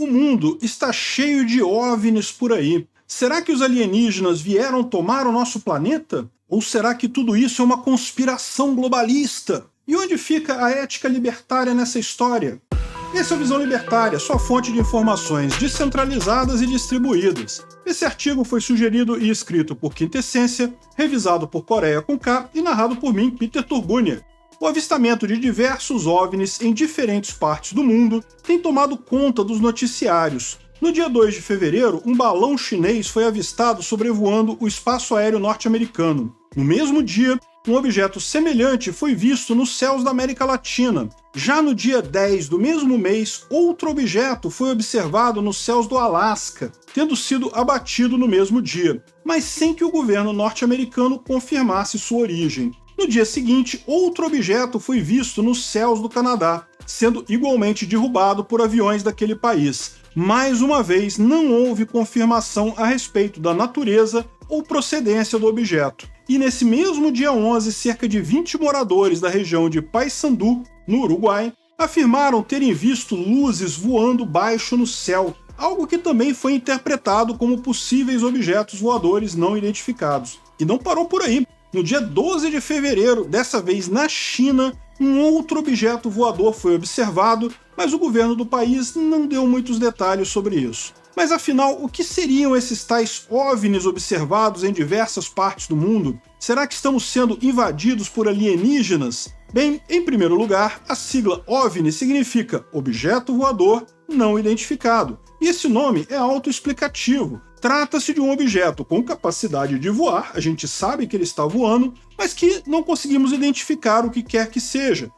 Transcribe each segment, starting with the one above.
O mundo está cheio de OVNIs por aí. Será que os alienígenas vieram tomar o nosso planeta? Ou será que tudo isso é uma conspiração globalista? E onde fica a ética libertária nessa história? Esse é o Visão Libertária, sua fonte de informações descentralizadas e distribuídas. Esse artigo foi sugerido e escrito por Quintessência, revisado por Coreia com K e narrado por mim, Peter Turgunia. O avistamento de diversos OVNIs em diferentes partes do mundo tem tomado conta dos noticiários. No dia 2 de fevereiro, um balão chinês foi avistado sobrevoando o espaço aéreo norte-americano. No mesmo dia, um objeto semelhante foi visto nos céus da América Latina. Já no dia 10 do mesmo mês, outro objeto foi observado nos céus do Alasca, tendo sido abatido no mesmo dia, mas sem que o governo norte-americano confirmasse sua origem. No dia seguinte, outro objeto foi visto nos céus do Canadá, sendo igualmente derrubado por aviões daquele país. Mais uma vez, não houve confirmação a respeito da natureza ou procedência do objeto. E nesse mesmo dia 11, cerca de 20 moradores da região de Paysandú, no Uruguai, afirmaram terem visto luzes voando baixo no céu, algo que também foi interpretado como possíveis objetos voadores não identificados. E não parou por aí. No dia 12 de fevereiro, dessa vez na China, um outro objeto voador foi observado, mas o governo do país não deu muitos detalhes sobre isso. Mas afinal, o que seriam esses tais OVNIs observados em diversas partes do mundo? Será que estamos sendo invadidos por alienígenas? Bem, em primeiro lugar, a sigla OVNI significa Objeto Voador Não Identificado, e esse nome é autoexplicativo. Trata-se de um objeto com capacidade de voar, a gente sabe que ele está voando, mas que não conseguimos identificar o que quer que seja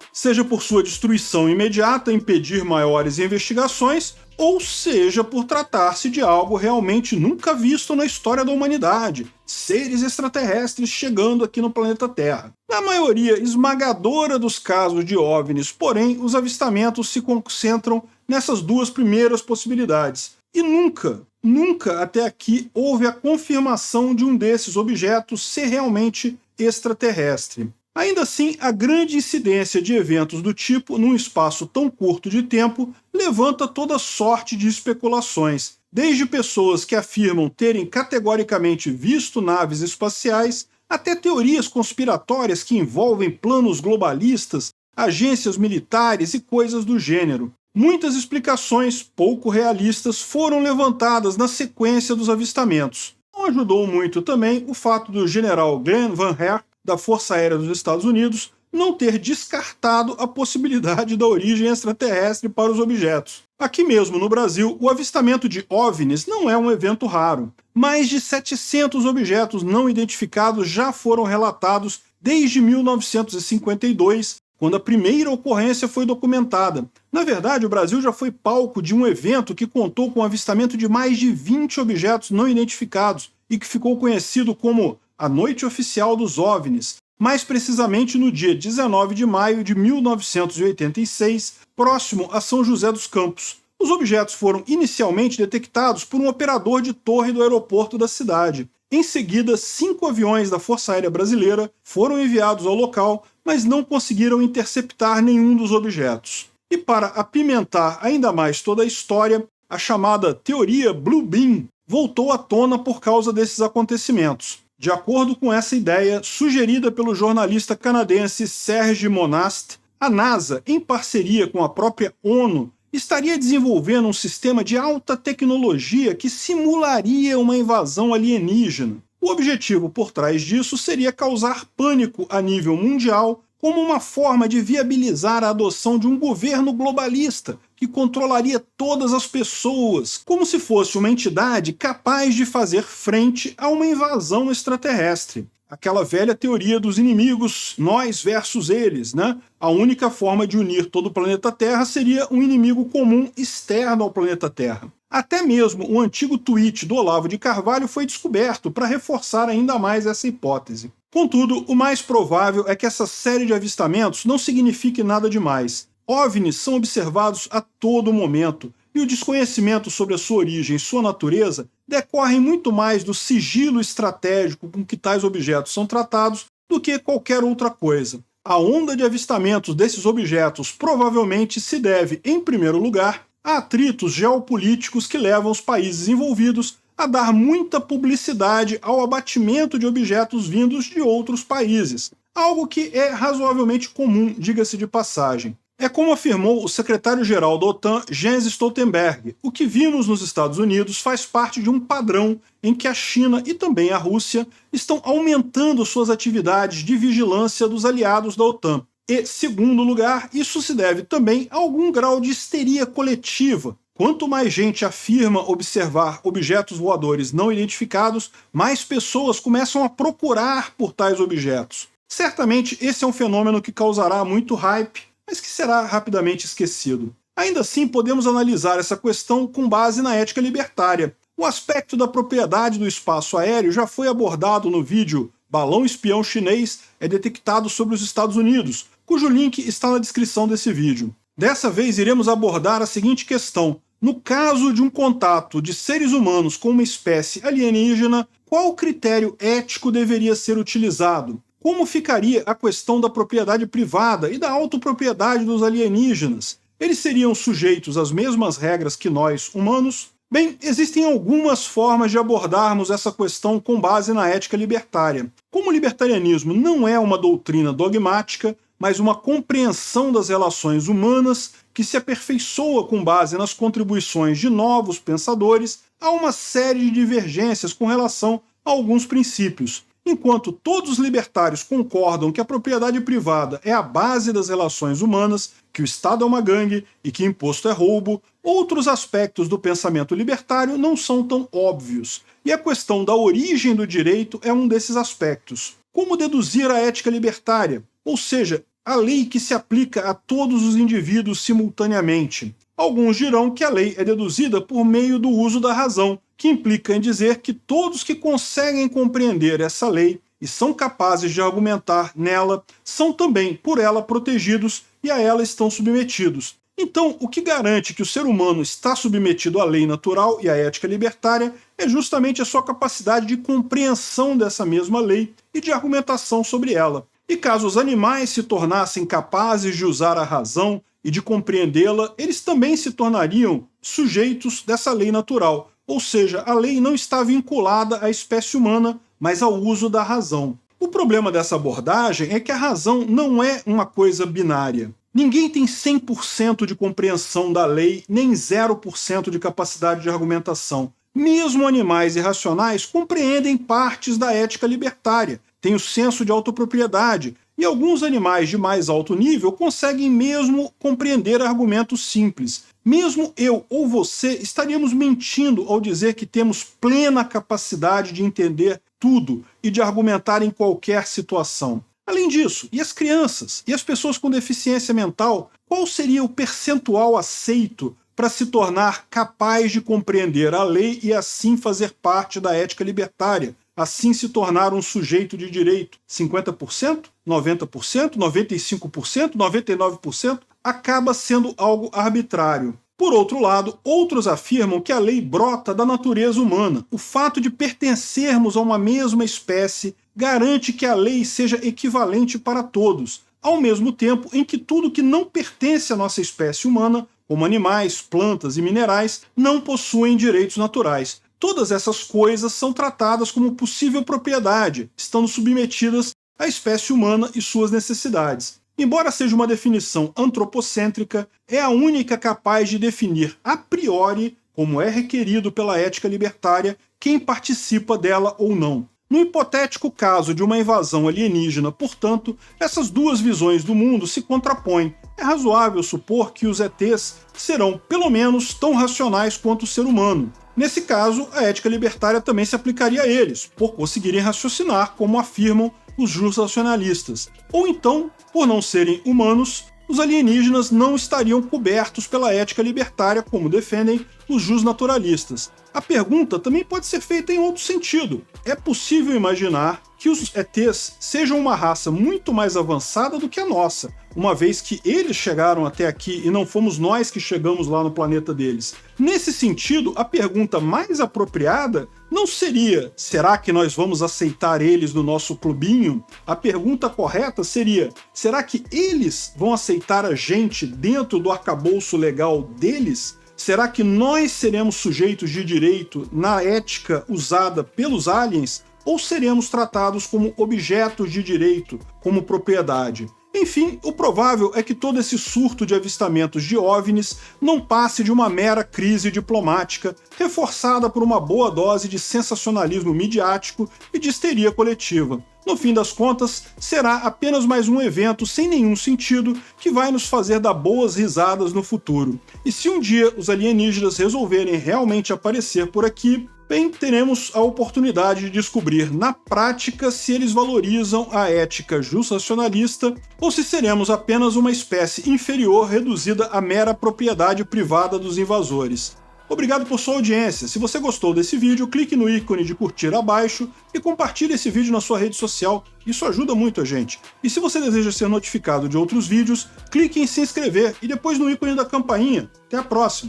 por sua destruição imediata, impedir maiores investigações, ou seja por tratar-se de algo realmente nunca visto na história da humanidade, seres extraterrestres chegando aqui no planeta Terra. Na maioria esmagadora dos casos de OVNIs, porém, os avistamentos se concentram nessas duas primeiras possibilidades. E nunca até aqui houve a confirmação de um desses objetos ser realmente extraterrestre. Ainda assim, a grande incidência de eventos do tipo num espaço tão curto de tempo levanta toda sorte de especulações, desde pessoas que afirmam terem categoricamente visto naves espaciais, até teorias conspiratórias que envolvem planos globalistas, agências militares e coisas do gênero. Muitas explicações pouco realistas foram levantadas na sequência dos avistamentos. Não ajudou muito também o fato do general Glenn Van Herk, da Força Aérea dos Estados Unidos, não ter descartado a possibilidade da origem extraterrestre para os objetos. Aqui mesmo no Brasil, o avistamento de OVNIs não é um evento raro. Mais de 700 objetos não identificados já foram relatados desde 1952, quando a primeira ocorrência foi documentada. Na verdade, o Brasil já foi palco de um evento que contou com o avistamento de mais de 20 objetos não identificados e que ficou conhecido como a Noite Oficial dos OVNIs, mais precisamente no dia 19 de maio de 1986, próximo a São José dos Campos. Os objetos foram inicialmente detectados por um operador de torre do aeroporto da cidade. Em seguida, 5 aviões da Força Aérea Brasileira foram enviados ao local, mas não conseguiram interceptar nenhum dos objetos. E para apimentar ainda mais toda a história, a chamada teoria Blue Beam voltou à tona por causa desses acontecimentos. De acordo com essa ideia, sugerida pelo jornalista canadense Serge Monast, a NASA, em parceria com a própria ONU, estaria desenvolvendo um sistema de alta tecnologia que simularia uma invasão alienígena. O objetivo por trás disso seria causar pânico a nível mundial, como uma forma de viabilizar a adoção de um governo globalista que controlaria todas as pessoas, como se fosse uma entidade capaz de fazer frente a uma invasão extraterrestre. Aquela velha teoria dos inimigos, nós versus eles, né? A única forma de unir todo o planeta Terra seria um inimigo comum externo ao planeta Terra. Até mesmo um antigo tweet do Olavo de Carvalho foi descoberto para reforçar ainda mais essa hipótese. Contudo, o mais provável é que essa série de avistamentos não signifique nada demais. OVNIs são observados a todo momento, e o desconhecimento sobre a sua origem e sua natureza decorre muito mais do sigilo estratégico com que tais objetos são tratados do que qualquer outra coisa. A onda de avistamentos desses objetos provavelmente se deve, em primeiro lugar, há atritos geopolíticos que levam os países envolvidos a dar muita publicidade ao abatimento de objetos vindos de outros países, algo que é razoavelmente comum, diga-se de passagem. É como afirmou o secretário-geral da OTAN, Jens Stoltenberg: o que vimos nos Estados Unidos faz parte de um padrão em que a China e também a Rússia estão aumentando suas atividades de vigilância dos aliados da OTAN. E, segundo lugar, isso se deve também a algum grau de histeria coletiva. Quanto mais gente afirma observar objetos voadores não identificados, mais pessoas começam a procurar por tais objetos. Certamente esse é um fenômeno que causará muito hype, mas que será rapidamente esquecido. Ainda assim, podemos analisar essa questão com base na ética libertária. O aspecto da propriedade do espaço aéreo já foi abordado no vídeo Balão Espião Chinês é detectado sobre os Estados Unidos, cujo link está na descrição desse vídeo. Dessa vez iremos abordar a seguinte questão: no caso de um contato de seres humanos com uma espécie alienígena, qual critério ético deveria ser utilizado? Como ficaria a questão da propriedade privada e da autopropriedade dos alienígenas? Eles seriam sujeitos às mesmas regras que nós, humanos? Bem, existem algumas formas de abordarmos essa questão com base na ética libertária. Como o libertarianismo não é uma doutrina dogmática, mas uma compreensão das relações humanas que se aperfeiçoa com base nas contribuições de novos pensadores, há uma série de divergências com relação a alguns princípios. Enquanto todos os libertários concordam que a propriedade privada é a base das relações humanas, que o Estado é uma gangue e que imposto é roubo, outros aspectos do pensamento libertário não são tão óbvios. E a questão da origem do direito é um desses aspectos. Como deduzir a ética libertária? Ou seja, a lei que se aplica a todos os indivíduos simultaneamente. Alguns dirão que a lei é deduzida por meio do uso da razão, que implica em dizer que todos que conseguem compreender essa lei e são capazes de argumentar nela, são também por ela protegidos e a ela estão submetidos. Então, o que garante que o ser humano está submetido à lei natural e à ética libertária é justamente a sua capacidade de compreensão dessa mesma lei e de argumentação sobre ela. E caso os animais se tornassem capazes de usar a razão e de compreendê-la, eles também se tornariam sujeitos dessa lei natural. Ou seja, a lei não está vinculada à espécie humana, mas ao uso da razão. O problema dessa abordagem é que a razão não é uma coisa binária. Ninguém tem 100% de compreensão da lei, nem 0% de capacidade de argumentação. Mesmo animais irracionais compreendem partes da ética libertária, têm o senso de autopropriedade, e alguns animais de mais alto nível conseguem mesmo compreender argumentos simples. Mesmo eu ou você estaríamos mentindo ao dizer que temos plena capacidade de entender tudo e de argumentar em qualquer situação. Além disso, e as crianças? E as pessoas com deficiência mental? Qual seria o percentual aceito para se tornar capaz de compreender a lei e assim fazer parte da ética libertária? Assim se tornar um sujeito de direito? 50%? 90%? 95%? 99%? Acaba sendo algo arbitrário. Por outro lado, outros afirmam que a lei brota da natureza humana. O fato de pertencermos a uma mesma espécie garante que a lei seja equivalente para todos, ao mesmo tempo em que tudo que não pertence à nossa espécie humana, como animais, plantas e minerais, não possuem direitos naturais. Todas essas coisas são tratadas como possível propriedade, estando submetidas à espécie humana e suas necessidades. Embora seja uma definição antropocêntrica, é a única capaz de definir a priori, como é requerido pela ética libertária, quem participa dela ou não. No hipotético caso de uma invasão alienígena, portanto, essas duas visões do mundo se contrapõem. É razoável supor que os ETs serão, pelo menos, tão racionais quanto o ser humano. Nesse caso, a ética libertária também se aplicaria a eles, por conseguirem raciocinar, como afirmam os justracionalistas. Ou então, por não serem humanos, os alienígenas não estariam cobertos pela ética libertária, como defendem os justnaturalistas. A pergunta também pode ser feita em outro sentido. É possível imaginar que os ETs sejam uma raça muito mais avançada do que a nossa, uma vez que eles chegaram até aqui e não fomos nós que chegamos lá no planeta deles. Nesse sentido, a pergunta mais apropriada não seria: será que nós vamos aceitar eles no nosso clubinho? A pergunta correta seria: será que eles vão aceitar a gente dentro do arcabouço legal deles? Será que nós seremos sujeitos de direito na ética usada pelos aliens? Ou seremos tratados como objetos de direito, como propriedade? Enfim, o provável é que todo esse surto de avistamentos de OVNIs não passe de uma mera crise diplomática, reforçada por uma boa dose de sensacionalismo midiático e de histeria coletiva. No fim das contas, será apenas mais um evento sem nenhum sentido que vai nos fazer dar boas risadas no futuro. E se um dia os alienígenas resolverem realmente aparecer por aqui, bem, teremos a oportunidade de descobrir na prática se eles valorizam a ética justacionalista ou se seremos apenas uma espécie inferior reduzida à mera propriedade privada dos invasores. Obrigado por sua audiência. Se você gostou desse vídeo, clique no ícone de curtir abaixo e compartilhe esse vídeo na sua rede social. Isso ajuda muito a gente. E se você deseja ser notificado de outros vídeos, clique em se inscrever e depois no ícone da campainha. Até a próxima!